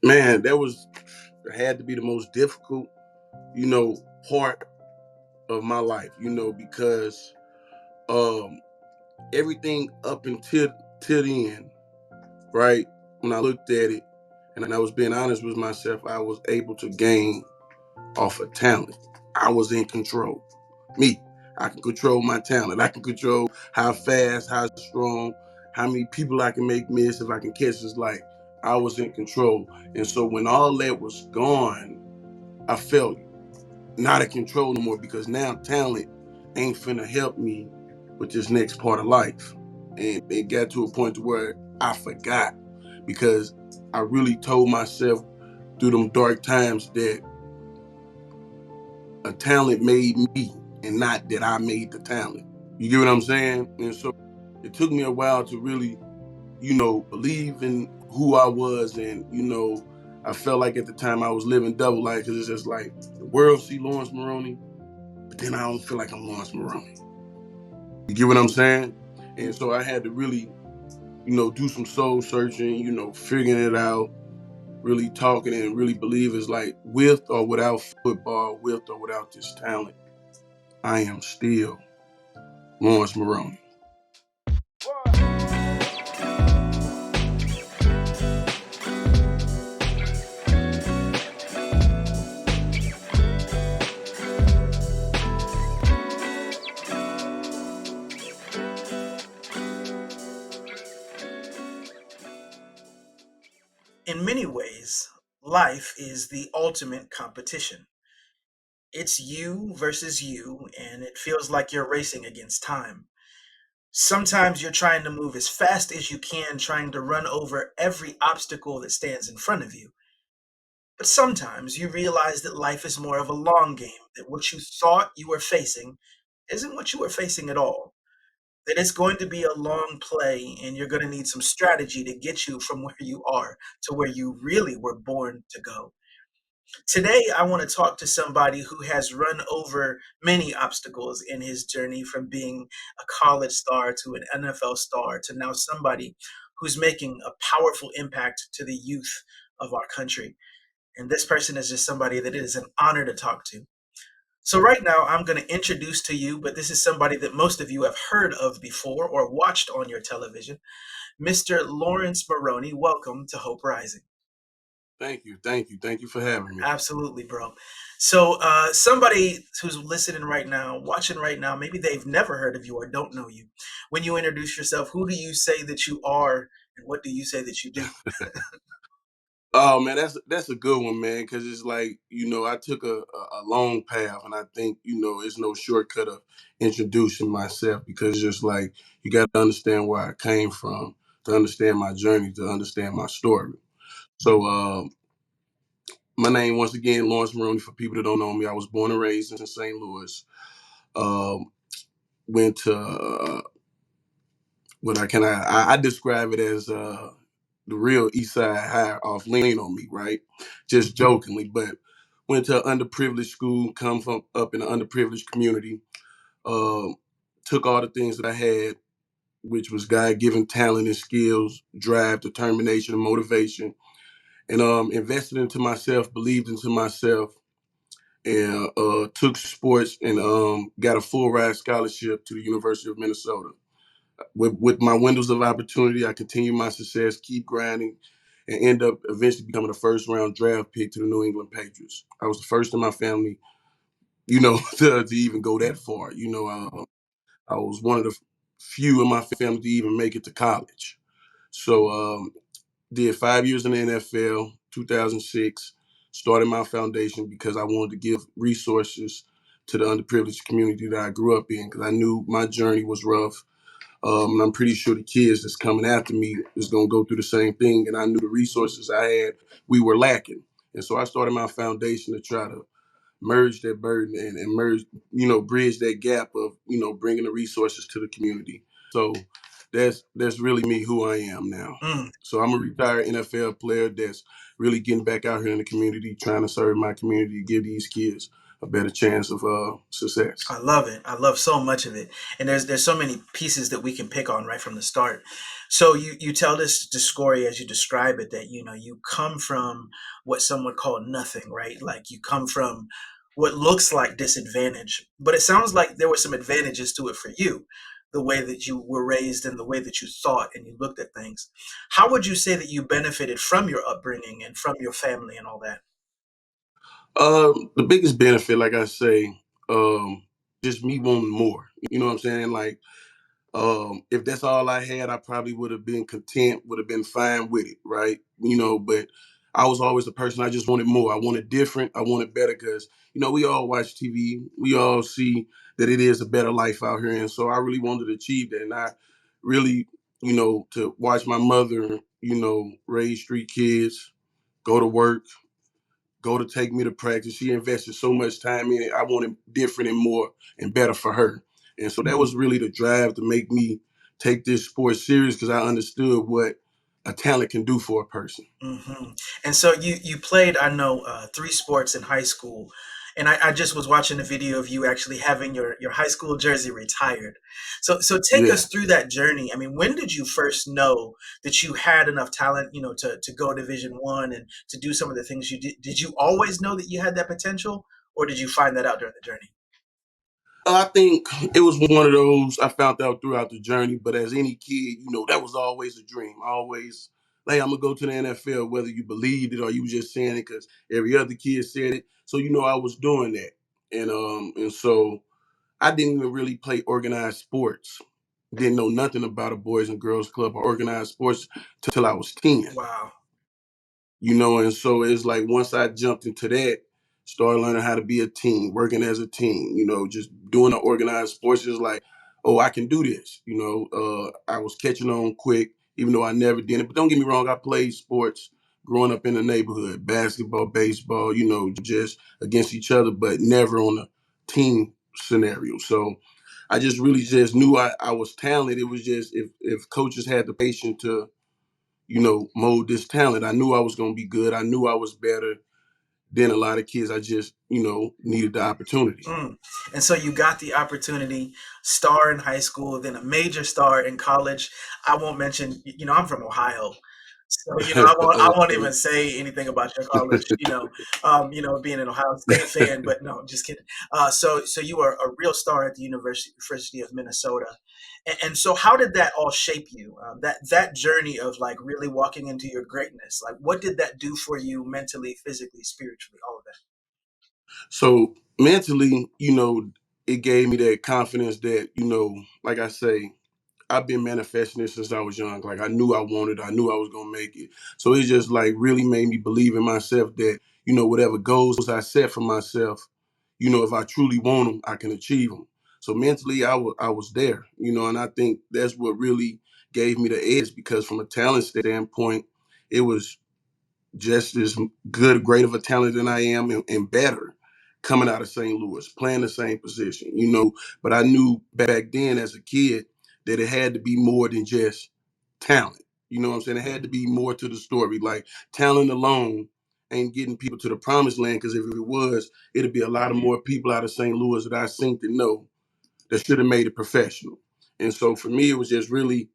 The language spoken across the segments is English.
Man, that had to be the most difficult, part of my life, because um everything up until till the end, right? When I looked at it and I was being honest with myself, I was able to gain off of talent. I was in control. Me. I can control my talent. I can control how fast, how strong, how many people I can make miss if I can catch this light. I was in control. And so when all that was gone, I felt not in control no more because now talent ain't finna help me with this next part of life. And it got to a point to where I forgot because I really told myself through them dark times that a talent made me and not that I made the talent. You get what I'm saying? And so it took me a while to really, believe in who I was. And, I felt like at the time I was living double life because it's just like the world see Laurence Maroney, but then I don't feel like I'm Laurence Maroney. You get what I'm saying? And so I had to really, do some soul searching, figuring it out, really talking and really believe it's like with or without football, with or without this talent, I am still Laurence Maroney. In many ways, life is the ultimate competition. It's you versus you, and it feels like you're racing against time. Sometimes you're trying to move as fast as you can, trying to run over every obstacle that stands in front of you. But sometimes you realize that life is more of a long game, that what you thought you were facing isn't what you were facing at all, that it's going to be a long play and you're going to need some strategy to get you from where you are to where you really were born to go. Today, I want to talk to somebody who has run over many obstacles in his journey from being a college star to an NFL star to now somebody who's making a powerful impact to the youth of our country. And this person is just somebody that it is an honor to talk to. So, right now, I'm going to introduce to you, but this is somebody that most of you have heard of before or watched on your television, Mr. Laurence Maroney. Welcome to Hope Rising. Thank you for having me. Absolutely, bro. So, somebody who's listening right now, watching right now, maybe they've never heard of you or don't know you. When you introduce yourself, who do you say that you are, and what do you say that you do? Oh man, that's a good one, man. Because it's like I took a long path, and I think it's no shortcut of introducing myself because it's just like you got to understand where I came from to understand my journey, to understand my story. So, my name once again, Laurence Maroney. For people that don't know me, I was born and raised in St. Louis. Um, Went to what I describe it as the real East Side High off Lean on Me, right? Just jokingly, but went to an underprivileged school, come from up in an underprivileged community. Um, Took all the things that I had, which was God-given talent and skills, drive, determination, and motivation, and invested into myself, believed into myself, and took sports and got a full ride scholarship to the University of Minnesota. With my windows of opportunity, I continue my success, keep grinding, and end up eventually becoming a first round draft pick to the New England Patriots. I was the first in my family, to even go that far. I was one of the few in my family to even make it to college. So did 5 years in the NFL, 2006, started my foundation because I wanted to give resources to the underprivileged community that I grew up in because I knew my journey was rough. And I'm pretty sure the kids that's coming after me is going to go through the same thing. And I knew the resources I had, we were lacking. And so I started my foundation to try to merge that burden and merge, bridge that gap of, bringing the resources to the community. So that's really me, who I am now. So I'm a retired NFL player that's really getting back out here in the community, trying to serve my community, give these kids a better chance of success. I love it. I love so much of it, and there's so many pieces that we can pick on right from the start. So you tell this story as you describe it that you come from what some would call nothing, right? Like you come from what looks like disadvantage, but it sounds like there were some advantages to it for you, the way that you were raised and the way that you thought and you looked at things. How would you say that you benefited from your upbringing and from your family and all that? The biggest benefit, like I say, just me wanting more. You know what I'm saying? Like, if that's all I had, I probably would have been content, would have been fine with it, right? But I was always the person, I just wanted more. I wanted different. I wanted better because, we all watch TV. We all see that it is a better life out here. And so I really wanted to achieve that. And I really, to watch my mother, raise three kids, go to work, go to take me to practice. She invested so much time in it. I wanted different and more and better for her. And so that was really the drive to make me take this sport serious because I understood what a talent can do for a person. hmm And so you played, I know, three sports in high school, and I just was watching a video of you actually having your high school jersey retired. So take Yeah. us through that journey. I mean, when did you first know that you had enough talent, to go Division 1 and to do some of the things you did? Did you always know that you had that potential, or did you find that out during the journey? I think it was one of those I found out throughout the journey, but as any kid, that was always a dream. Always, like, I'm going to go to the NFL, whether you believed it or you just saying it because every other kid said it. So, I was doing that. And so I didn't even really play organized sports. Didn't know nothing about a boys and girls club or organized sports till I was 10. Wow. And so it's like once I jumped into that, started learning how to be a team, working as a team, just doing the organized sports is like, oh, I can do this. I was catching on quick, even though I never did it. But don't get me wrong, I played sports growing up in the neighborhood, basketball, baseball, just against each other, but never on a team scenario. So I just really just knew I was talented. It was just if coaches had the patience to mold this talent. I knew I was going to be good. I knew I was better than a lot of kids. I just, needed the opportunity. Mm. And so you got the opportunity, star in high school, then a major star in college. I won't mention, I'm from Ohio. So, I won't even Okay. say anything about your college, being an Ohio State fan, but no, I'm just kidding. So you were a real star at the University of Minnesota. And so how did that all shape you? That journey of like really walking into your greatness, like what did that do for you mentally, physically, spiritually, all of that? So mentally, it gave me that confidence that, like I say, I've been manifesting it since I was young. Like I knew I wanted, I knew I was gonna make it. So it just like really made me believe in myself that, whatever goals I set for myself, if I truly want them, I can achieve them. So mentally, I was there, and I think that's what really gave me the edge because from a talent standpoint, it was just as good, great of a talent than I am, and better coming out of St. Louis, playing the same position, But I knew back then as a kid that it had to be more than just talent. You know what I'm saying? It had to be more to the story. Like talent alone ain't getting people to the promised land because if it was, it'd be a lot of more people out of St. Louis that I seem to know that should have made it professional. And so for me, it was just really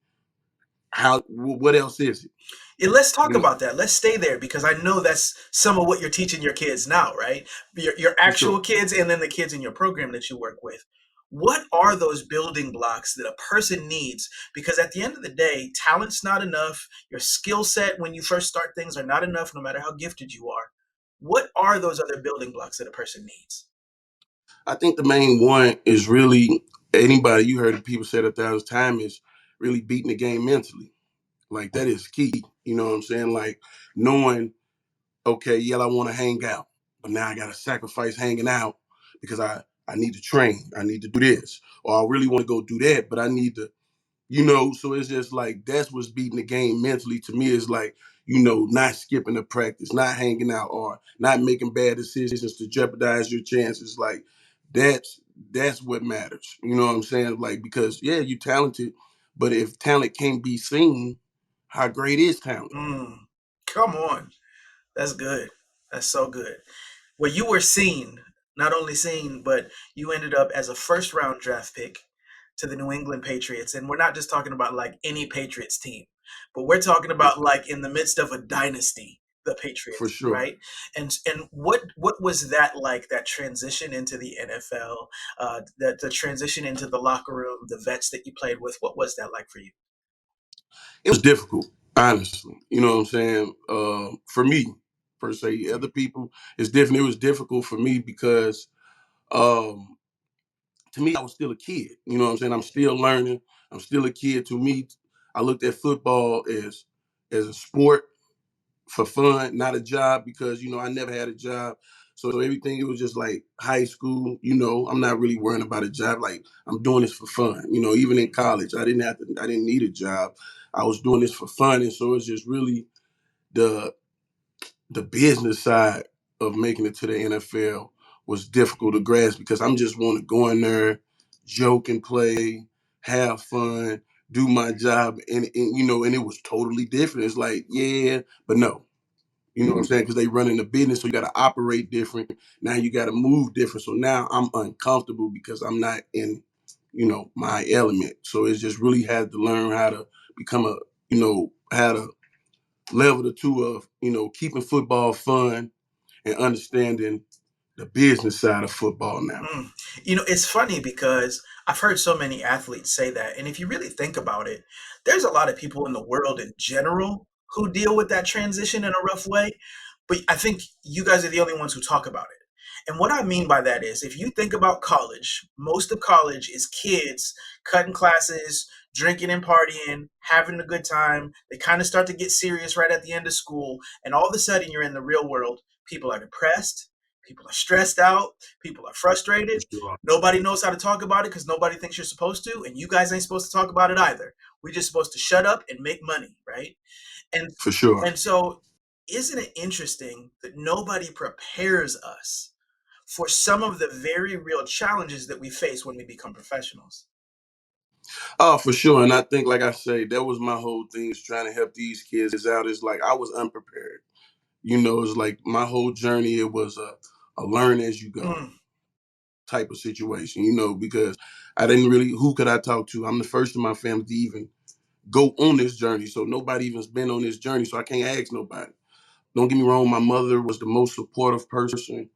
what else is it? Yeah, let's talk You know, about that. Let's stay there because I know that's some of what you're teaching your kids now, right? Your for actual sure. kids and then the kids in your program that you work with. What are those building blocks that a person needs? Because at the end of the day, talent's not enough. Your skill set when you first start things are not enough, no matter how gifted you are. What are those other building blocks that a person needs? I think the main one is really anybody you heard people say it 1,000 times is really beating the game mentally. Like that is key. You know what I'm saying? Like knowing, okay, yeah, I want to hang out, but now I gotta sacrifice hanging out because I need to train. I need to do this. Or I really want to go do that, but I need to so it's just like that's what's beating the game mentally to me is like, not skipping the practice, not hanging out, or not making bad decisions to jeopardize your chances. Like that's that's what matters. You know what I'm saying? Like because yeah, you're talented, but if talent can't be seen, how great is talent? Mm, come on. That's good. That's so good. Well, you were seen. Not only seen, but you ended up as a first round draft pick to the New England Patriots. And we're not just talking about like any Patriots team, but we're talking about like in the midst of a dynasty, the For Patriots, sure. right? And what was that like? That transition into the NFL, that the transition into the locker room, the vets that you played with. What was that like for you? It was difficult, honestly. You know what I'm saying? For me, per se, other people, it's different. It was difficult for me because um, to me, I was still a kid. You know what I'm saying? I'm still learning. I'm still a kid. To me, I looked at football as a sport for fun, not a job, because I never had a job. So everything, it was just like high school. I'm not really worrying about a job. Like, I'm doing this for fun. Even in college, I didn't need a job. I was doing this for fun, and so it's just really the the business side of making it to the NFL was difficult to grasp, because I'm just want to go in there, joke and play, have fun, do my job, and it was totally different. It's like, yeah, but no. You know what I'm saying? Because they running the business, so you got to operate different. Now you got to move different. So now I'm uncomfortable because I'm not in, my element. So it's just really had to learn how to become how to level the two of, keeping football fun and understanding the business side of football now. Mm. It's funny because I've heard so many athletes say that. And if you really think about it, there's a lot of people in the world in general who deal with that transition in a rough way. But I think you guys are the only ones who talk about it. And what I mean by that is if you think about college, most of college is kids cutting classes, drinking and partying, having a good time. They kind of start to get serious right at the end of school. And all of a sudden, you're in the real world. People are depressed. People are stressed out. People are For frustrated. sure. Nobody knows how to talk about it because nobody thinks you're supposed to. And you guys ain't supposed to talk about it either. We're just supposed to shut up and make money, right? And For sure. and so isn't it interesting that nobody prepares us for some of the very real challenges that we face when we become professionals? Oh, for sure. And I think, like I say, that was my whole thing, is trying to help these kids out. It's like I was unprepared. It's like my whole journey, it was a learn as you go Mm. type of situation, because I didn't really, who could I talk to? I'm the first in my family to even go on this journey. So nobody even's been on this journey. So I can't ask nobody. Don't get me wrong, my mother was the most supportive person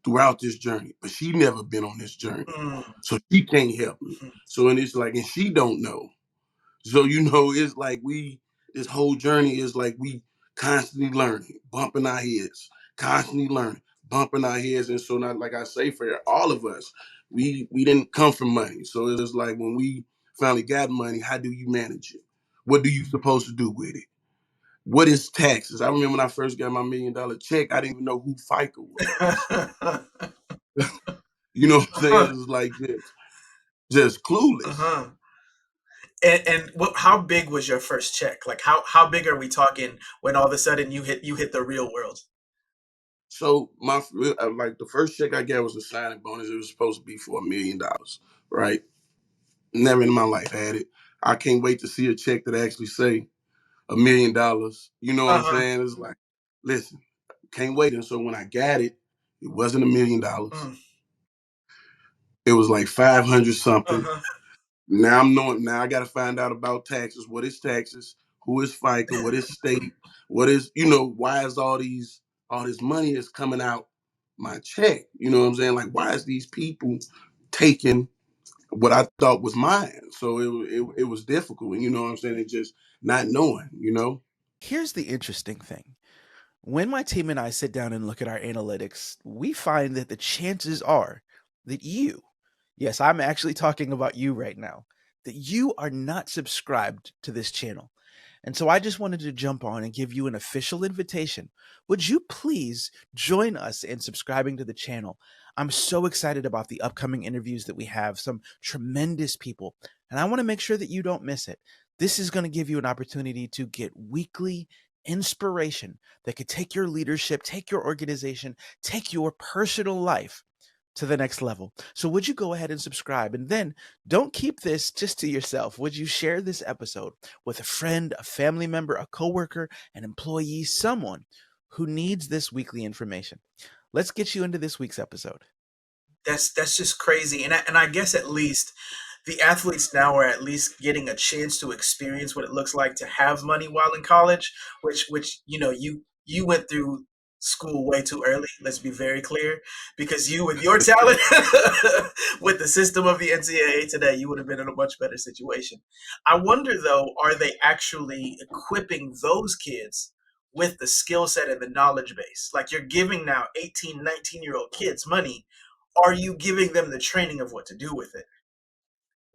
throughout this journey, but she never been on this journey. Mm. So she can't help me. Mhm. So, and it's like, and she don't know. So, it's like this whole journey is like we constantly learning, bumping our heads, constantly learning, bumping our heads. And so, not like I say, for all of us, we didn't come from money. So it's like when we finally got money, how do you manage it? What do you supposed to do with it? What is taxes? I remember when I first got my $1 million check, I didn't even know who FICA was. You know what I'm saying? Uh-huh. It was like just clueless. Uh-huh. And how big was your first check? Like how big are we talking when all of a sudden you hit the real world? So my like the first check I got was a signing bonus. It was supposed to be for $1 million, right? Never in my life had it. I can't wait to see a check that actually say $1 million. You know what I'm Uh-huh. saying? It's like, listen, can't wait. And so when I got it, it wasn't $1 million. Mm. It was like 500 something. Uh-huh. Now I'm knowing. Now I got to find out about taxes. What is taxes? Who is FICA? What is state? What is Why is all this money is coming out my check? You know what I'm saying? Like, why is these people taking what I thought was mine? So it was difficult. And you know what I'm saying? It just not knowing. Here's the interesting thing. When my team and I sit down and look at our analytics, we find that the chances are that you, yes, I'm actually talking about you right now, that you are not subscribed to this channel. And so I just wanted to jump on and give you an official invitation. Would you please join us in subscribing to the channel? I'm so excited about the upcoming interviews that we have, some tremendous people, and I want to make sure that you don't miss it. This is going to give you an opportunity to get weekly inspiration that could take your leadership, take your organization, take your personal life to the next level. So would you go ahead and subscribe? And then don't keep this just to yourself. Would you share this episode with a friend, a family member, a coworker, an employee, someone who needs this weekly information? Let's get you into this week's episode. That's just crazy. And I guess at least the athletes now are at least getting a chance to experience what it looks like to have money while in college, which you went through school way too early. Let's be very clear, because you, with your talent, with the system of the NCAA today, you would have been in a much better situation. I wonder though, are they actually equipping those kids with the skill set and the knowledge base? Like, you're giving now 18, 19-year-old kids money. Are you giving them the training of what to do with it?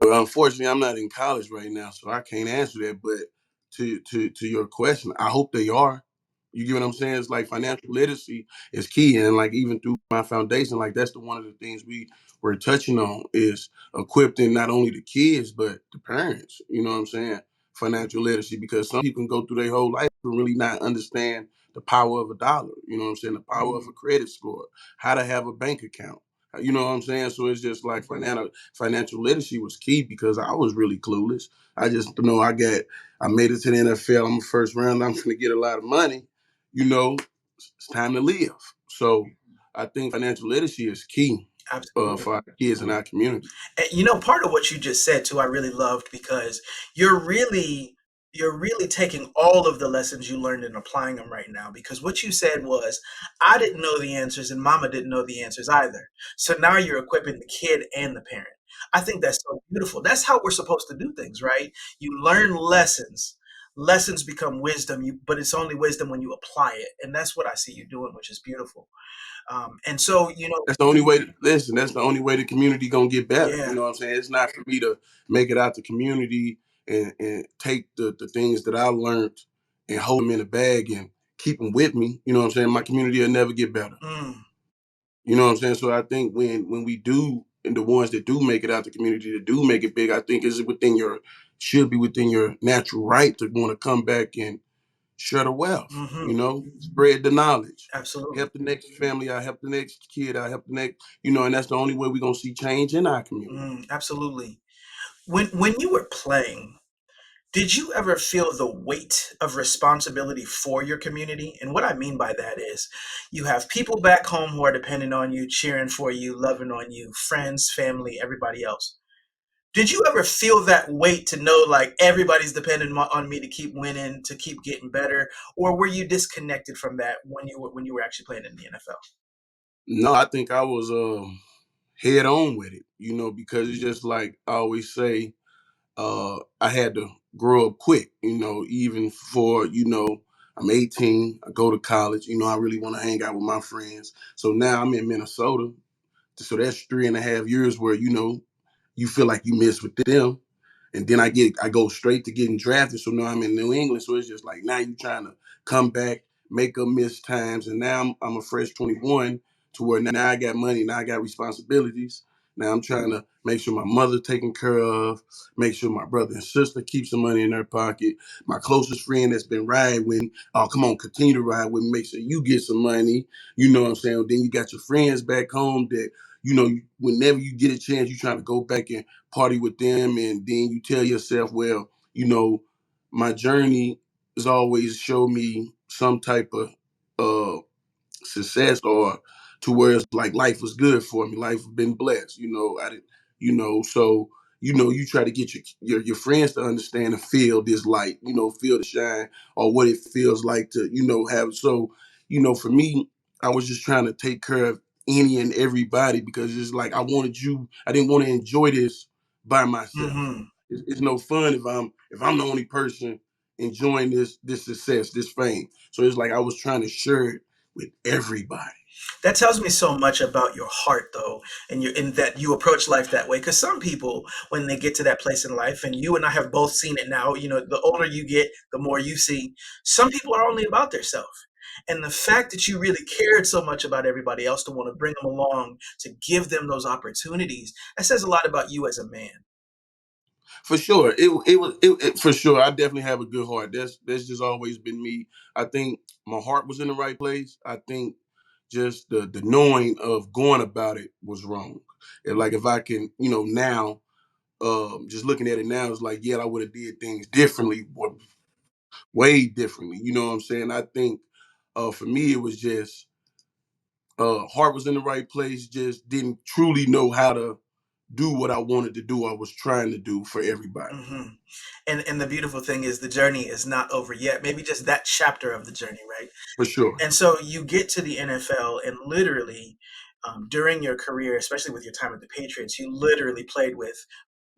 Well, unfortunately, I'm not in college right now, so I can't answer that. But to your question, I hope they are. You get what I'm saying? It's like financial literacy is key, and like even through my foundation, like that's the one of the things we were touching on is equipping not only the kids but the parents. You know what I'm saying? Financial literacy, because some people can go through their whole life and really not understand the power of a dollar. You know what I'm saying? The power of a credit score, how to have a bank account. You know what I'm saying? So it's just like financial literacy was key because I was really clueless. I just know I made it to the NFL. I'm a first round. I'm going to get a lot of money. You know, it's time to live. So I think financial literacy is key Absolutely. for our kids in our community. And part of what you just said too, I really loved, because you're really taking all of the lessons you learned and applying them right now. Because what you said was, I didn't know the answers and mama didn't know the answers either. So now you're equipping the kid and the parent. I think that's so beautiful. That's how we're supposed to do things, right? You learn lessons. Lessons become wisdom, but it's only wisdom when you apply it. And that's what I see you doing, which is beautiful. And so, That's the only way. Listen, that's the only way the community gonna get better. You yeah. know what I'm saying? It's not for me to make it out the community and take the things that I learned and hold them in a bag and keep them with me. You know what I'm saying? My community will never get better. Mm, You know what I'm saying? So I think when we do, and the ones that do make it out the community, that do make it big, I think is should be within your natural right to want to come back and share the wealth. hmm You know, spread the knowledge, Absolutely. help the next family out, help the next kid out, help the next. You know, and that's the only way we're gonna see change in our community. Absolutely. When you were playing, did you ever feel the weight of responsibility for your community? And what I mean by that is, you have people back home who are depending on you, cheering for you, loving on you, friends, family, everybody else. Did you ever feel that weight to know, like, everybody's depending on me to keep winning, to keep getting better, or were you disconnected from that when you were actually playing in the NFL? No, I think I was head on with it. You know, because it's just like I always say, I had to grow up quick, even for, I'm 18, I go to college, I really want to hang out with my friends. So now I'm in Minnesota. So that's 3.5 years where, you feel like you miss with them. And then I go straight to getting drafted. So now I'm in New England. So it's just like now you're trying to come back, make up missed times. And now I'm a fresh 21 to where now I got money, now I got responsibilities. Now I'm trying to make sure my mother taken care of, make sure my brother and sister keep some money in their pocket. My closest friend that's been riding with me, oh, come on, continue to ride with me, make sure you get some money. You know what I'm saying? Then you got your friends back home that, whenever you get a chance, you trying to go back and party with them, and then you tell yourself, well, my journey has always showed me some type of uh, success, or to where it's like life was good for me. Life has been blessed. I didn't, so you try to get your friends to understand and feel this light, feel the shine, or what it feels like to, have. So, for me, I was just trying to take care of any and everybody, because it's like I didn't want to enjoy this by myself. hmm It's no fun if I'm the only person enjoying this success, this fame. So it's like I was trying to share it with everybody. That tells me so much about your heart, though, and in that you approach life that way. Because some people, when they get to that place in life, and you and I have both seen it now, the older you get, the more you see. Some people are only about their self. And the fact that you really cared so much about everybody else to want to bring them along, to give them those opportunities, that says a lot about you as a man. For sure, it for sure. I definitely have a good heart. That's just always been me. I think my heart was in the right place. I think just the knowing of going about it was wrong. And like if I can, now, just looking at it now, it's like, yeah, I would have did things differently, or way differently. You know what I'm saying? I think for me, it was just Heart was in the right place, just didn't truly know how to do what I wanted to do. I was trying to do for everybody. Hmm. And the beautiful thing is the journey is not over yet. Maybe just that chapter of the journey, right? For sure. And so you get to the NFL, and literally, during your career, especially with your time at the Patriots, you literally played with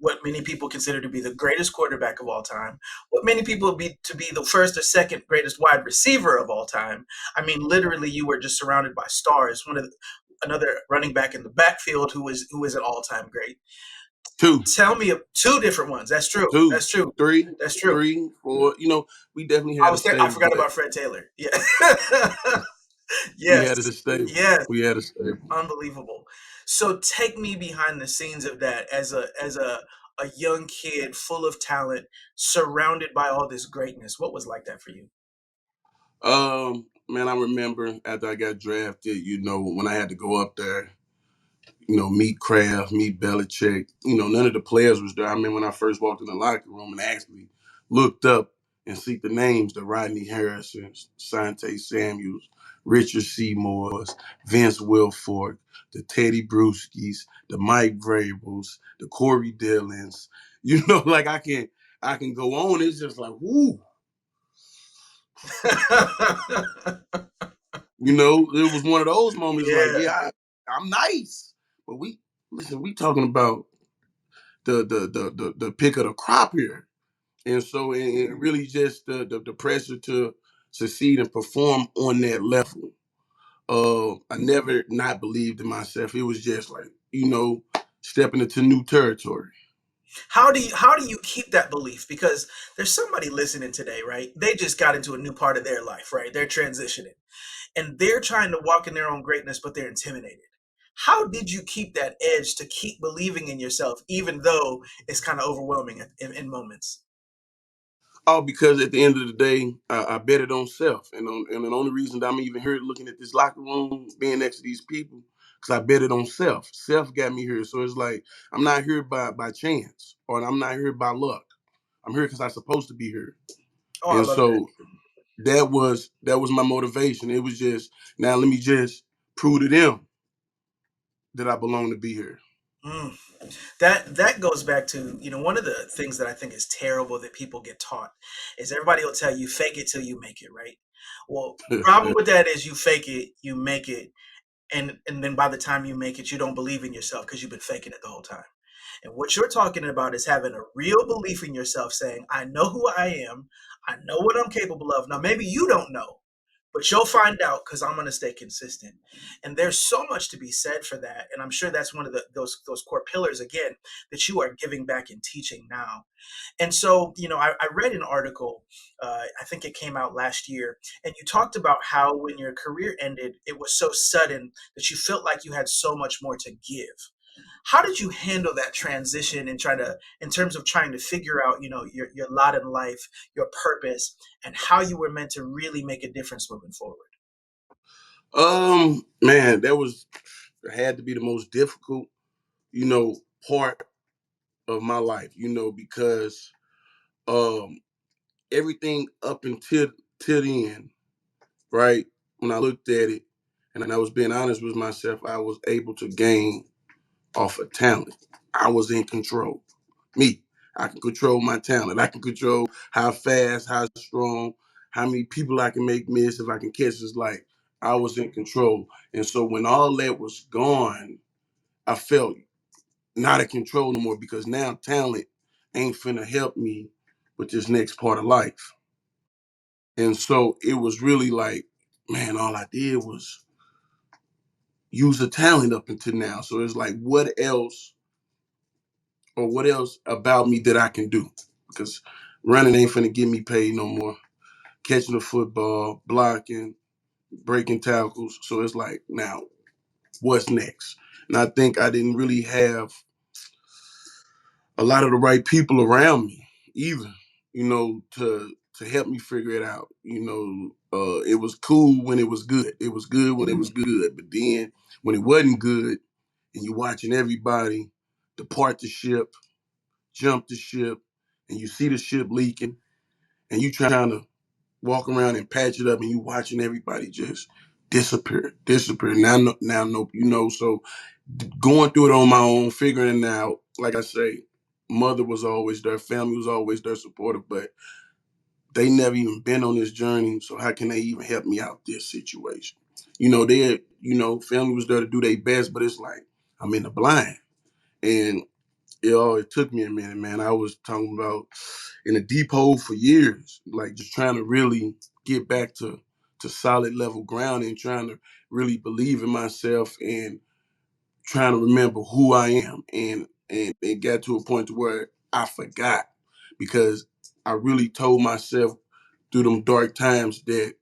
what many people consider to be the greatest quarterback of all time, what many people to be the first or second greatest wide receiver of all time. I mean, literally, you were just surrounded by stars. Another running back in the backfield who is an all time great. Two, Tell me two different ones. That's true. two, That's true. three, That's true. three, four. We definitely I had a I stable, forgot but about Fred Taylor. Yeah. we Yes. had a stable. Yes. We had a stable. Unbelievable. So take me behind the scenes of that as a young kid full of talent, surrounded by all this greatness. What was like that for you? Man, I remember after I got drafted, when I had to go up there, meet Kraft, meet Belichick. None of the players was there. I mean, when I first walked in the locker room and actually looked up and see the names, the Rodney Harrisons, Sante Samuels, Richard Seymours, Vince Wilfork, the Teddy Bruschies, the Mike Vrabels, the Corey Dillons. Like I can go on. It's just like, whoo. It was one of those moments like, Yeah. yeah, I'm nice. But we talking about the pick of the crop here. And so it really just the pressure to succeed and perform on that level. I never not believed in myself. It was just like, stepping into new territory. How do you keep that belief? Because there's somebody listening today, right? They just got into a new part of their life, right? They're transitioning and they're trying to walk in their own greatness, but they're intimidated. How did you keep that edge to keep believing in yourself, even though it's kind of overwhelming in moments? All because at the end of the day, I bet it on self. And the only reason that I'm even here looking at this locker room, being next to these people, because I bet it on self. Self got me here. So it's like, I'm not here by chance, or I'm not here by luck. I'm here because I'm supposed to be here. Oh, I And love that. so that was my motivation. It was just, now let me just prove to them that I belong to be here. Mm. That goes back to, one of the things that I think is terrible that people get taught is everybody will tell you fake it till you make it, right? Well, problem with that is you fake it, you make it, and then by the time you make it, you don't believe in yourself because you've been faking it the whole time. And what you're talking about is having a real belief in yourself, saying, I know who I am, I know what I'm capable of. Now maybe you don't know, but you'll find out because I'm going to stay consistent. And there's so much to be said for that. And I'm sure that's one of those core pillars again that you are giving back and teaching now. And so, I read an article, I think it came out last year, and you talked about how when your career ended, it was so sudden that you felt like you had so much more to give. How did you handle that transition and in terms of trying to figure out, your lot in life, your purpose, and how you were meant to really make a difference moving forward? Man, that had to be the most difficult, you know, part of my life, because um everything up until till the end, right? When I looked at it and I was being honest with myself, I was able to gain off of talent. I was in control. Me. I can control my talent. I can control how fast, how strong, how many people I can make miss if I can catch. It's like I was in control. And so when all that was gone, I felt not in control no more because now talent ain't finna help me with this next part of life. And so it was really like, man, all I did was use the talent up until now. So it's like, what else about me that I can do? Because running ain't finna get me paid no more. Catching the football, blocking, breaking tackles. So it's like, now, what's next? And I think I didn't really have a lot of the right people around me either, to help me figure it out. It was cool when it was good. It was good when it was good. But then when it wasn't good and you're watching everybody depart the ship, jump the ship, and you see the ship leaking, and you trying to walk around and patch it up, and you watching everybody just disappear. Now, nope. So going through it on my own, figuring it out. Like I say, mother was always there, family was always there, supportive, but they never even been on this journey. So how can they even help me out this situation? Family was there to do their best, but it's like I'm in the blind, and it took me a minute, man. I was talking about in a deep hole for years, like just trying to really get back to solid level ground and trying to really believe in myself and trying to remember who I am. And it got to a point to where I forgot because I really told myself through them dark times that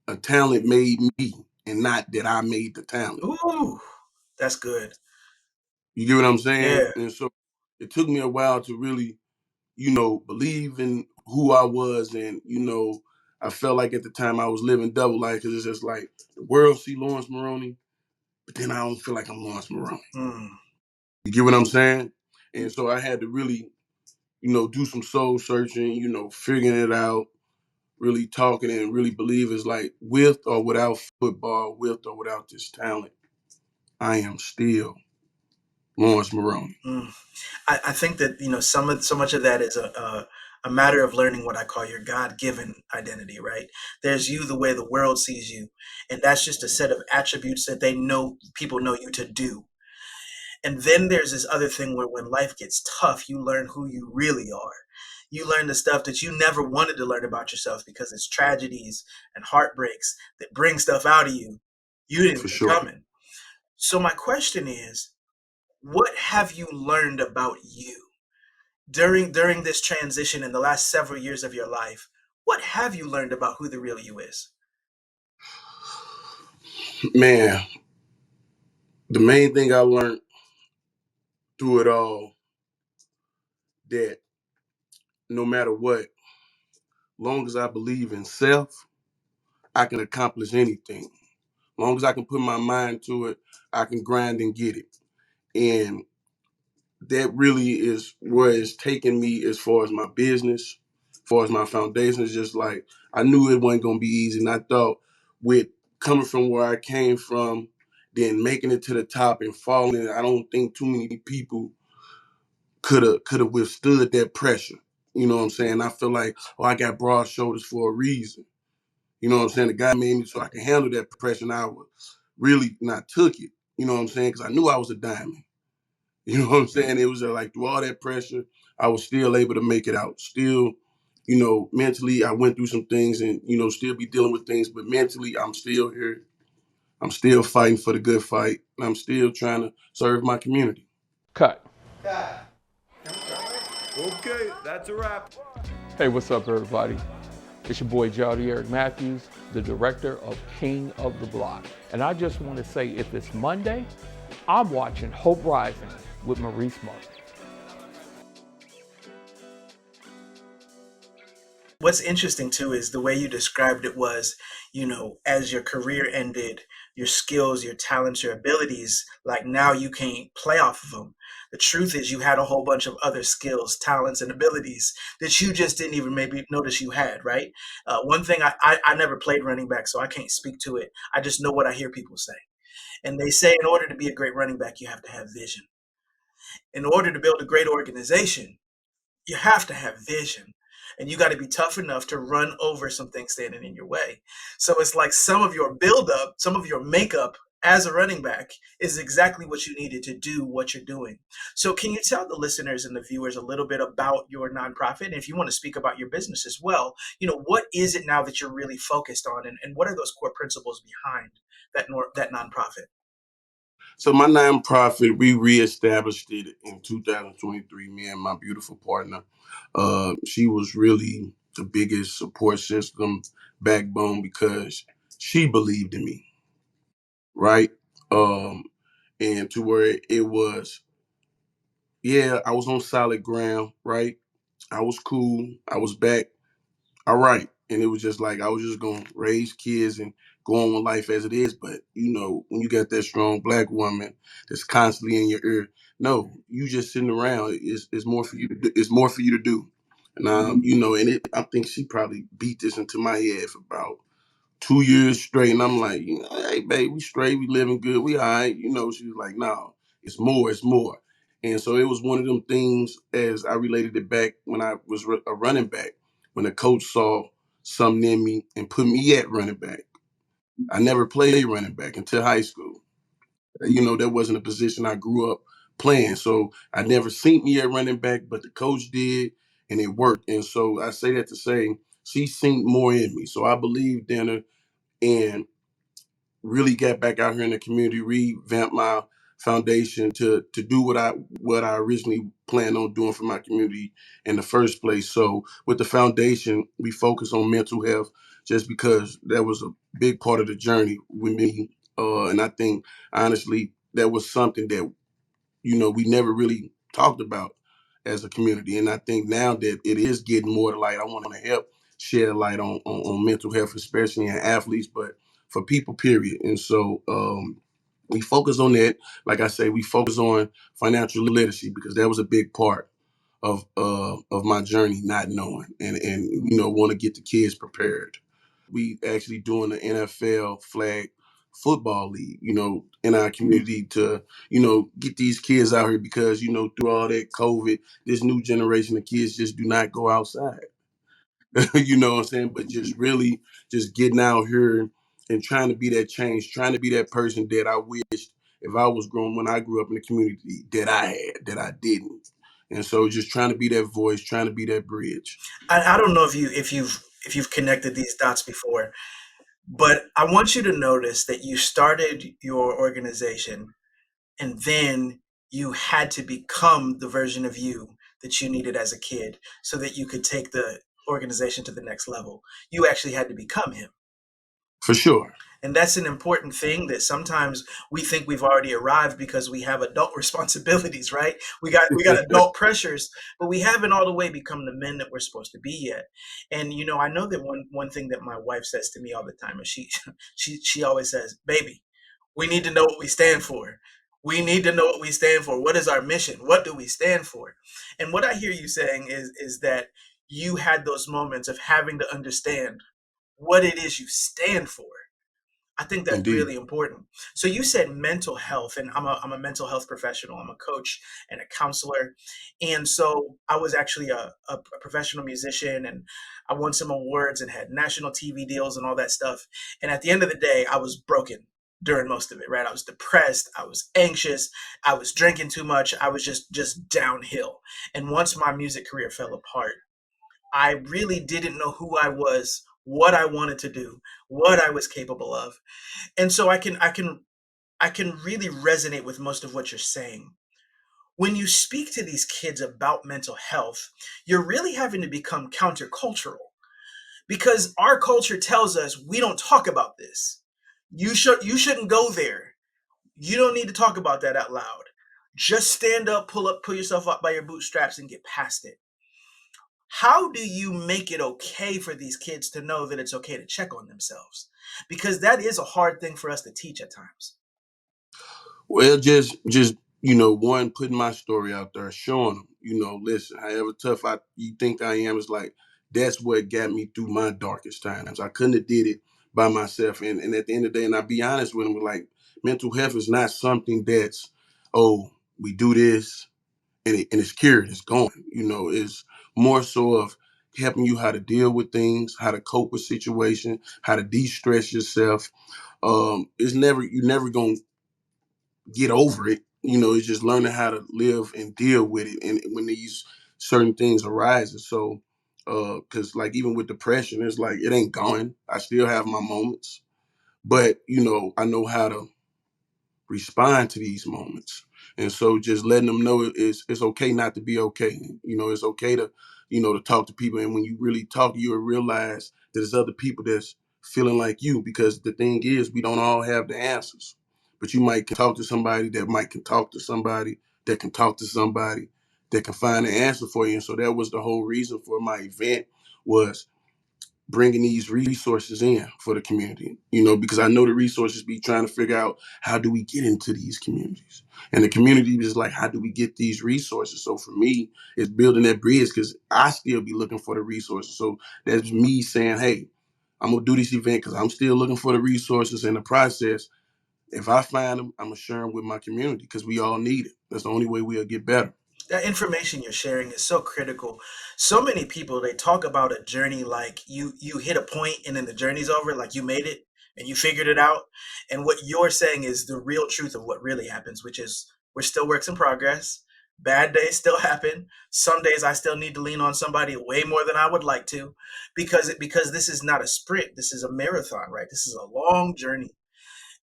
a talent made me and not that I made the talent. Ooh, that's good. You get what I'm saying? Yeah. And so it took me a while to really, believe in who I was. And, I felt like at the time I was living double life because it's just like the world see Laurence Maroney, but then I don't feel like I'm Laurence Maroney. Mm. You get what I'm saying? And so I had to really, do some soul searching, figuring it out, really talking and really believe it's like with or without football, with or without this talent, I am still Laurence Maroney. Mm. I think that so much of that is a matter of learning what I call your God-given identity, right? There's you the way the world sees you, and that's just a set of attributes that people know you to do. And then there's this other thing where when life gets tough, you learn who you really are. You learn the stuff that you never wanted to learn about yourself because it's tragedies and heartbreaks that bring stuff out of you you didn't For see sure. coming. So my question is, what have you learned about you during this transition in the last several years of your life? What have you learned about who the real you is? Man, the main thing I learned through it all that no matter what, long as I believe in self, I can accomplish anything. Long as I can put my mind to it, I can grind and get it. And that really is where it's taken me as far as my business, as far as my foundation. Is just like I knew it wasn't gonna be easy. And I thought with coming from where I came from, then making it to the top and falling, I don't think too many people could have withstood that pressure. You know what I'm saying? I feel like, I got broad shoulders for a reason. You know what I'm saying? The guy made me so I could handle that pressure, and I was really not took it. You know what I'm saying? Because I knew I was a diamond. You know what I'm saying? It was like through all that pressure, I was still able to make it out. Still, mentally, I went through some things and, still be dealing with things, but mentally, I'm still here. I'm still fighting for the good fight. And I'm still trying to serve my community. Cut. Okay, that's a wrap. Hey, what's up, everybody? It's your boy, Jody Eric Matthews, the director of King of the Block. And I just want to say, if it's Monday, I'm watching Hope Rising with Maurice Martin. What's interesting too is the way you described it was, as your career ended, your skills, your talents, your abilities, like now you can't play off of them. The truth is you had a whole bunch of other skills, talents, and abilities that you just didn't even maybe notice you had, right? One thing I never played running back, so I can't speak to it. I just know what I hear people say. And they say in order to be a great running back, you have to have vision. In order to build a great organization, you have to have vision, and you got to be tough enough to run over some things standing in your way. So it's like some of your buildup, some of your makeup as a running back is exactly what you needed to do what you're doing. So can you tell the listeners and the viewers a little bit about your nonprofit? And if you want to speak about your business as well, what is it now that you're really focused on, and what are those core principles behind that nonprofit? So my nonprofit, we reestablished it in 2023. Me and my beautiful partner. She was really the biggest support system backbone because she believed in me, right? Um, and to where it was, yeah, I was on solid ground, right? I was cool. I was back. All right. And it was just like I was just gonna raise kids and go on with life as it is. But when you got that strong black woman that's constantly in your ear, no, you just sitting around. It's more for you to do. It's more for you to do. And and I think she probably beat this into my head for about 2 years straight. And I'm like, hey, babe, we straight, we living good, we all right. She was like, no, it's more, it's more. And so it was one of them things, as I related it back when I was a running back, when the coach saw something in me and put me at running back. I never played running back until high school. That wasn't a position I grew up playing. So I never seen me at running back, but the coach did, and it worked. And so I say that to say she seen more in me. So I believed in her and really got back out here in the community, revamped my foundation to do what I originally planned on doing for my community in the first place. So with the foundation, we focus on mental health just because that was a big part of the journey with me. And I think honestly that was something that we never really talked about as a community. And I think now that it is getting more to light, I want to help shed light on mental health, especially in athletes, but for people, period. And so we focus on that. Like I say, we focus on financial literacy because that was a big part of my journey, not knowing and want to get the kids prepared. We actually doing the NFL flag football league, in our community to, get these kids out here because, through all that COVID, this new generation of kids just do not go outside. You know what I'm saying? But just really just getting out here and trying to be that change, trying to be that person that I wished if I was grown when I grew up in the community that I didn't. And so just trying to be that voice, trying to be that bridge. I don't know if you've connected these dots before, but I want you to notice that you started your organization and then you had to become the version of you that you needed as a kid so that you could take the organization to the next level. You actually had to become him. For sure. And that's an important thing that sometimes we think we've already arrived because we have adult responsibilities, right? We got adult pressures, but we haven't all the way become the men that we're supposed to be yet. And I know that one thing that my wife says to me all the time is she always says, "Baby, we need to know what we stand for. We need to know what we stand for. What is our mission? What do we stand for?" And what I hear you saying is that you had those moments of having to understand what it is you stand for. I think that's Indeed. really important. So you said mental health, and I'm a mental health professional. I'm a coach and a counselor, and so I was actually a professional musician, and I won some awards and had national TV deals and all that stuff. And at the end of the day, I was broken during most of it. Right? I was depressed. I was anxious. I was drinking too much. I was just downhill. And once my music career fell apart, I really didn't know who I was, what I wanted to do, what I was capable of. And so I can really resonate with most of what you're saying. When you speak to these kids about mental health, you're really having to become countercultural because our culture tells us we don't talk about this. You shouldn't go there. You don't need to talk about that out loud. Just stand up, pull yourself up by your bootstraps and get past it. How do you make it okay for these kids to know that it's okay to check on themselves? Because that is a hard thing for us to teach at times. Well, just one, putting my story out there, showing them, listen, however tough you think I am, is like that's what got me through my darkest times. I couldn't have did it by myself, and at the end of the day, and I'll be honest with them, like mental health is not something that's, oh, we do this and it's cured, it's gone. It's more so of helping you how to deal with things, how to cope with situations, how to de-stress yourself. It's never you're never gonna get over it. It's just learning how to live and deal with it. And when these certain things arise, so because like even with depression, it's like it ain't gone. I still have my moments, but I know how to respond to these moments. And so just letting them know it's okay not to be okay. It's okay to, to talk to people. And when you really talk, you'll realize that there's other people that's feeling like you, because the thing is, we don't all have the answers. But you might can talk to somebody that might can talk to somebody that can talk to somebody that can find the answer for you. And so that was the whole reason for my event, was bringing these resources in for the community, because I know the resources be trying to figure out how do we get into these communities. And the community is like, how do we get these resources? So for me, it's building that bridge because I still be looking for the resources. So that's me saying, hey, I'm gonna do this event because I'm still looking for the resources in the process. If I find them, I'm gonna share them with my community because we all need it. That's the only way we'll get better. That information you're sharing is so critical. So many people, they talk about a journey like you hit a point and then the journey's over, like you made it and you figured it out. And what you're saying is the real truth of what really happens, which is we're still works in progress. Bad days still happen. Some days I still need to lean on somebody way more than I would like to, because this is not a sprint. This is a marathon, right? This is a long journey.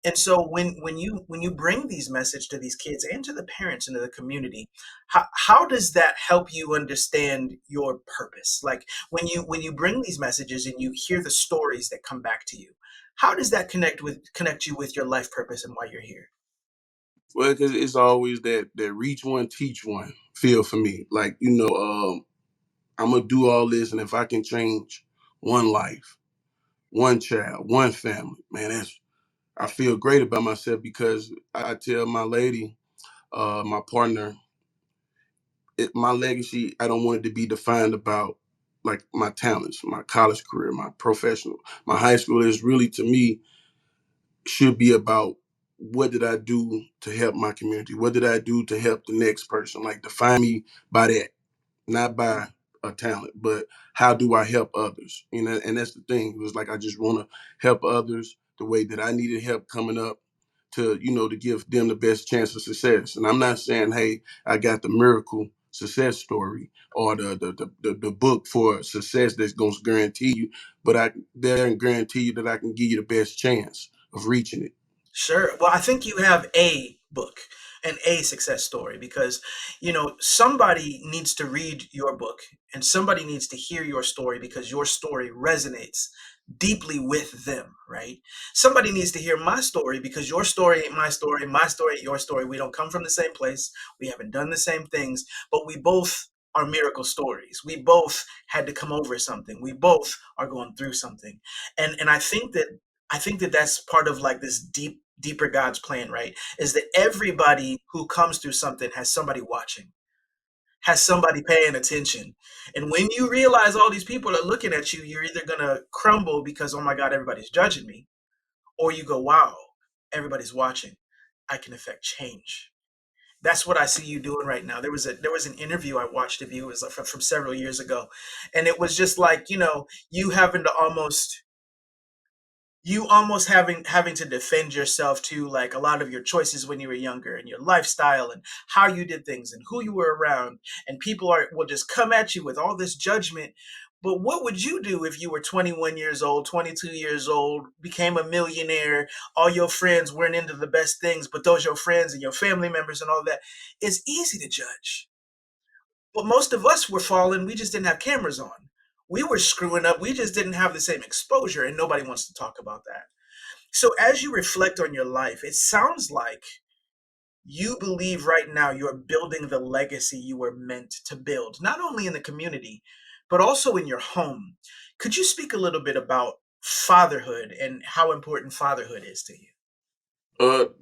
And so when you bring these message to these kids and to the parents and to the community, how does that help you understand your purpose? Like when you bring these messages and you hear the stories that come back to you, how does that connect you with your life purpose and why you're here? Well, because it's always that reach one, teach one feel for me. Like I'm gonna do all this, and if I can change one life, one child, one family, man, that's I feel great about myself because I tell my lady, my partner, my legacy, I don't want it to be defined about like my talents, my college career, my professional, my high school is really to me should be about what did I do to help my community? What did I do to help the next person? Like define me by that, not by a talent, but how do I help others? You know, and that's the thing. It was like I just want to help others the way that I needed help coming up to, to give them the best chance of success. And I'm not saying, hey, I got the miracle success story or the book for success that's going to guarantee you, but I there and guarantee you that I can give you the best chance of reaching it. Sure. Well, I think you have a book and a success story because, somebody needs to read your book and somebody needs to hear your story because your story resonates deeply with them, right? Somebody needs to hear my story because your story ain't my story ain't your story. We don't come from the same place. We haven't done the same things, but we both are miracle stories. We both had to come over something. We both are going through something. And I think that that's part of like this deeper God's plan, right? Is that everybody who comes through something has somebody watching, has somebody paying attention. And when you realize all these people are looking at you, you're either going to crumble because, oh my God, everybody's judging me, or you go, wow, everybody's watching. I can affect change. That's what I see you doing right now. There was an interview I watched of you. It was from several years ago. And it was just like, you having to almost having to defend yourself to like a lot of your choices when you were younger and your lifestyle and how you did things and who you were around, and people are will just come at you with all this judgment. But what would you do if you were 21 years old, 22 years old, became a millionaire, all your friends weren't into the best things, but those your friends and your family members and all that? It's easy to judge. But most of us were falling, we just didn't have cameras on. We were screwing up, we just didn't have the same exposure, and nobody wants to talk about that. So as you reflect on your life, it sounds like you believe right now you're building the legacy you were meant to build, not only in the community, but also in your home. Could you speak a little bit about fatherhood and how important fatherhood is to you?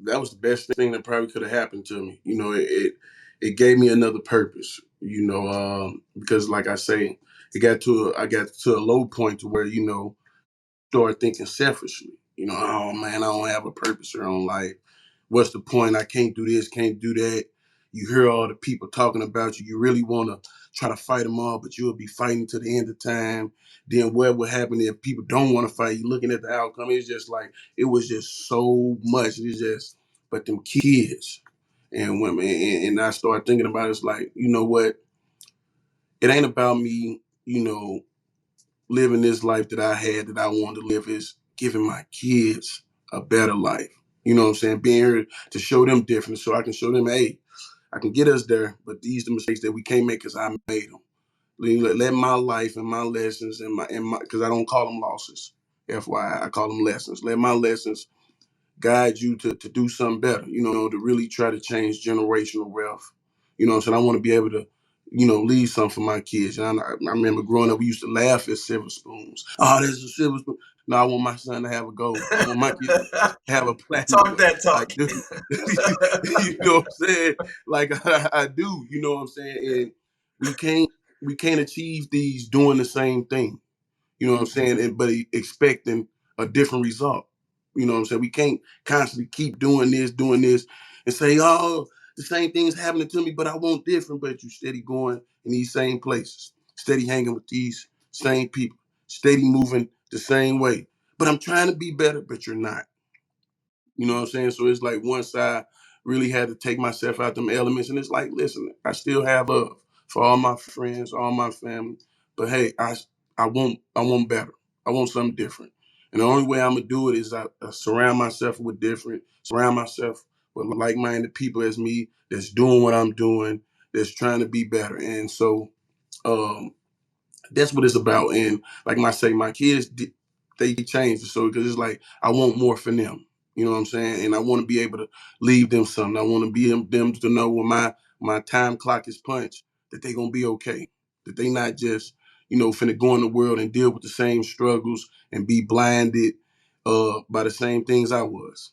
That was the best thing that probably could have happened to me. It gave me another purpose. Because like I say, I got to a low point to where start thinking selfishly. Oh man, I don't have a purpose here on life. What's the point? I can't do this, can't do that. You hear all the people talking about you. You really want to try to fight them all, but you'll be fighting to the end of time. Then what would happen if people don't want to fight? You looking at the outcome. It's just like it was just so much. It's just, but them kids and women, and I started thinking about it, it's like, you know what? It ain't about me. Living this life that I had that I wanted to live is giving my kids a better life. You know what I'm saying? Being here to show them different so I can show them, hey, I can get us there, but these are the mistakes that we can't make because I made them. Let my life and my lessons and my because I don't call them losses. FYI, I call them lessons. Let my lessons guide you to do something better, to really try to change generational wealth. So I want to be able to, leave something for my kids. And I remember growing up, we used to laugh at silver spoons. Oh, there's a silver spoon. No, I want my son to have a gold. I want my kids to have a platinum Talk one. that I talk. do. You know what I'm saying? Like I do, you know what I'm saying? And we can't we can't achieve these doing the same thing. You know what I'm saying? But expecting a different result. You know what I'm saying? We can't constantly keep doing this, and say, oh, the same thing's happening to me, but I want different. But you steady going in these same places, steady hanging with these same people, steady moving the same way. But I'm trying to be better, but you're not. You know what I'm saying? So it's like one side really had to take myself out them elements. And it's like, listen, I still have love for all my friends, all my family. But hey, I want better. I want something different. And the only way I'm gonna do it is I surround myself surround myself with like-minded people as me that's doing what I'm doing, that's trying to be better. And so um that's what it's about. And like I say, my kids, they changed. So because it's like I want more for them. You know what I'm saying? And I want to be able to leave them something. I want to be them to know when my time clock is punched that they gonna be okay. That they not just finna go in the world and deal with the same struggles and be blinded by the same things I was.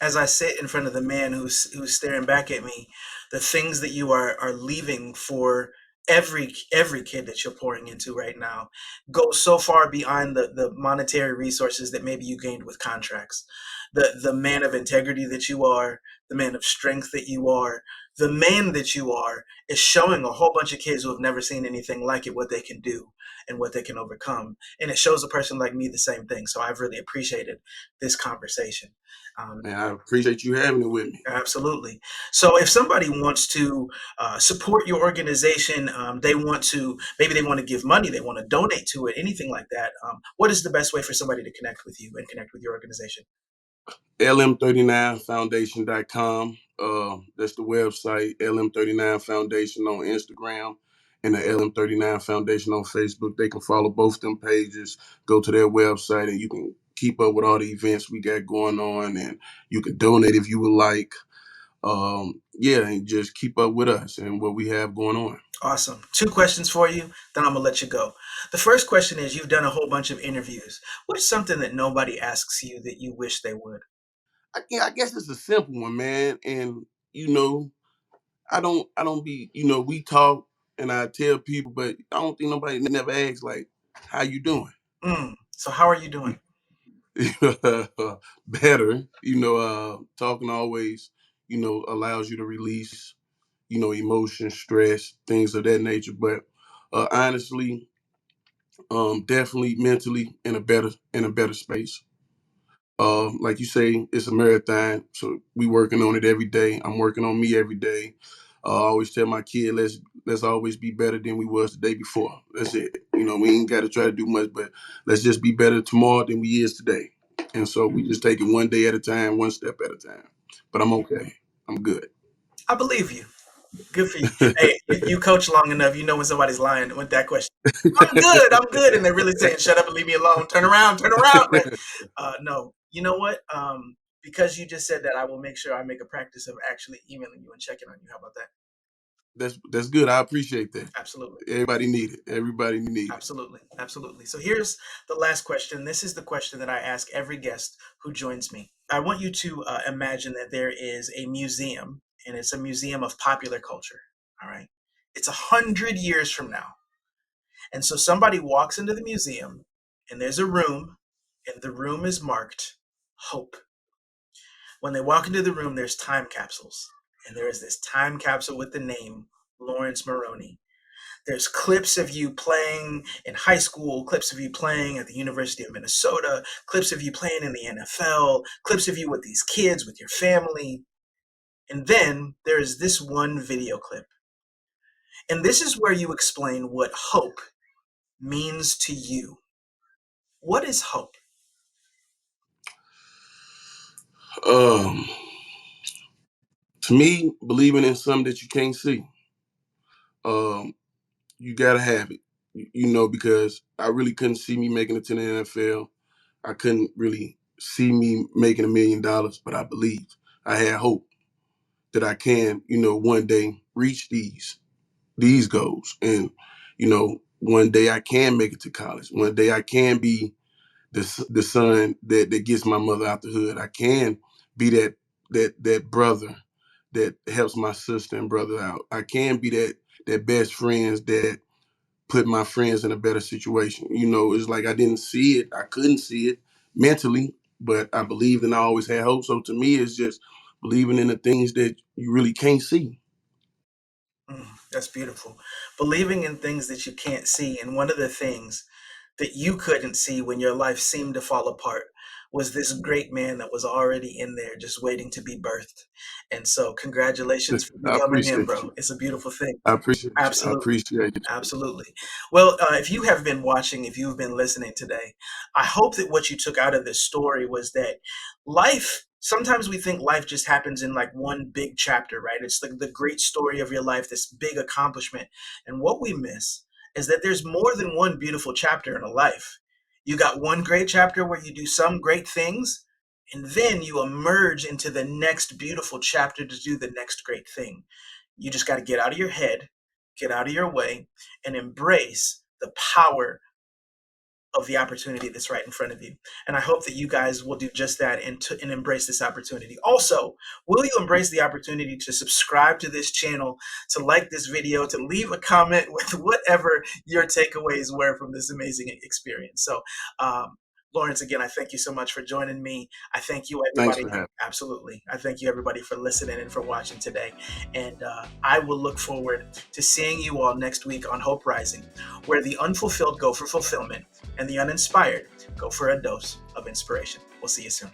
As I sit in front of the man who's staring back at me, the things that you are leaving for every kid that you're pouring into right now go so far beyond the monetary resources that maybe you gained with contracts. The man of integrity that you are, the man of strength that you are, the man that you are is showing a whole bunch of kids who have never seen anything like it what they can do and what they can overcome. And it shows a person like me the same thing. So I've really appreciated this conversation. And I appreciate you having it with me. Absolutely. So, if somebody wants to support your organization, they want to maybe they want to give money, they want to donate to it, anything like that. What is the best way for somebody to connect with you and connect with your organization? LM39Foundation.com. That's the website. LM39 Foundation on Instagram and the LM39 Foundation on Facebook. They can follow both them pages, go to their website, and you can keep up with all the events we got going on, and you can donate if you would like. Yeah, and just keep up with us and what we have going on. Awesome. Two questions for you, then I'm gonna let you go. The first question is: you've done a whole bunch of interviews. What's something that nobody asks you that you wish they would? I guess it's a simple one, man. And I don't be, we talk and I tell people, but I don't think nobody never asks like, how you doing? So, how are you doing? Better, talking always, allows you to release, emotion, stress, things of that nature. But honestly, definitely mentally in a better space. Like you say, it's a marathon, so we working on it every day. I'm working on me every day. I always tell my kid, let's always be better than we was the day before. That's it. We ain't got to try to do much, but let's just be better tomorrow than we is today. And so we just take it one day at a time, one step at a time. But I'm okay. I'm good. I believe you. Good for you. Hey, you coach long enough, you know when somebody's lying with that question. I'm good, and they're really saying, "Shut up and leave me alone. Turn around." Right? No, you know what? Because you just said that, I will make sure I make a practice of actually emailing you and checking on you. How about that? That's good. I appreciate that. Absolutely. Everybody need it. Everybody need it. Absolutely. Absolutely. So here's the last question. This is the question that I ask every guest who joins me. I want you to imagine that there is a museum, and it's a museum of popular culture. All right. It's 100 years from now. And so somebody walks into the museum, and there's a room, and the room is marked hope. When they walk into the room, there's time capsules. And there is this time capsule with the name Laurence Maroney. There's clips of you playing in high school, clips of you playing at the University of Minnesota, clips of you playing in the NFL, clips of you with these kids, with your family. And then there is this one video clip. And this is where you explain what hope means to you. What is hope? Um, to me, believing in something that you can't see. Um, you gotta have it. Because I really couldn't see me making it to the NFL. I couldn't really see me making $1 million, but I believe I had hope that I can, one day reach these goals. And, one day I can make it to college. One day I can be the son that gets my mother out the hood. I can be that brother that helps my sister and brother out. I can be that best friends that put my friends in a better situation. You know, it's like I didn't see it. I couldn't see it mentally, but I believed and I always had hope. So to me, it's just believing in the things that you really can't see. That's beautiful. Believing in things that you can't see. And one of the things that you couldn't see when your life seemed to fall apart was this great man that was already in there just waiting to be birthed. And so congratulations for I becoming him, appreciate bro. you. It's a beautiful thing. I appreciate you. I Absolutely. appreciate it. Absolutely. Well, if you have been watching, if you've been listening today, I hope that what you took out of this story was that life, sometimes we think life just happens in like one big chapter, right? It's like the great story of your life, this big accomplishment. And what we miss is that there's more than one beautiful chapter in a life. You got one great chapter where you do some great things, and then you emerge into the next beautiful chapter to do the next great thing. You just got to get out of your head, get out of your way, and embrace the power of the opportunity that's right in front of you. And I hope that you guys will do just that and embrace this opportunity. Also, will you embrace the opportunity to subscribe to this channel, to like this video, to leave a comment with whatever your takeaways were from this amazing experience? So, Laurence, again, I thank you so much for joining me. I thank you, Thanks everybody. for having Absolutely. I thank you, everybody, for listening and for watching today. And I will look forward to seeing you all next week on Hope Rising, where the unfulfilled go for fulfillment and the uninspired go for a dose of inspiration. We'll see you soon.